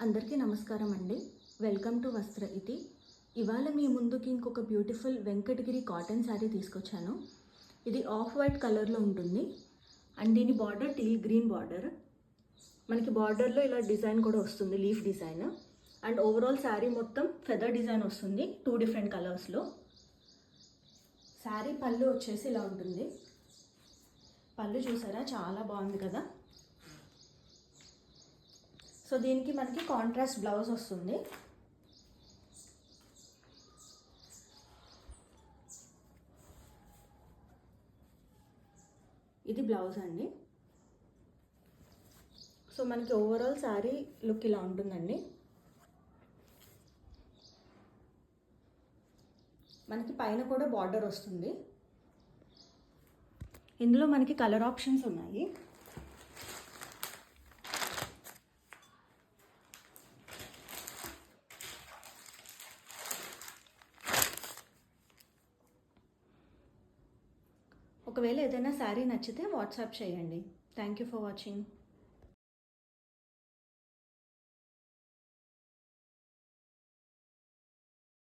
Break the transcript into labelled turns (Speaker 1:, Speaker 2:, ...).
Speaker 1: అందరికీ నమస్కారం అండి. వెల్కమ్ టు వస్త్ర ఇతి. ఇవాళ మీ ముందుకి ఇంకొక బ్యూటిఫుల్ వెంకటగిరి కాటన్ శారీ తీసుకొచ్చాను. ఇది ఆఫ్ వైట్ కలర్లో ఉంటుంది అండ్ దీని బార్డర్ టీల్ గ్రీన్ బార్డర్. మనకి బార్డర్లో ఇలా డిజైన్ కూడా వస్తుంది, leaf design. And overall sari మొత్తం ఫెదర్ డిజైన్ వస్తుంది 2 డిఫరెంట్ కలర్స్లో. శారీ పళ్ళు వచ్చేసి ఇలా ఉంటుంది. పళ్ళు చూసారా, చాలా బాగుంది కదా. సో దీనికి మనకి కాంట్రాస్ట్ బ్లౌజ్ వస్తుంది. ఇది బ్లౌజ్ అండి. సో మనకి ఓవరాల్ శారీ లుక్ ఇలా ఉంటుందండి. మనకి పైన కూడా బార్డర్ వస్తుంది. ఇందులో మనకి కలర్ ఆప్షన్స్ ఉన్నాయి. ఒకవేళ ఏదైనా శారీ నచ్చితే వాట్సాప్ చేయండి. Thank you for watching.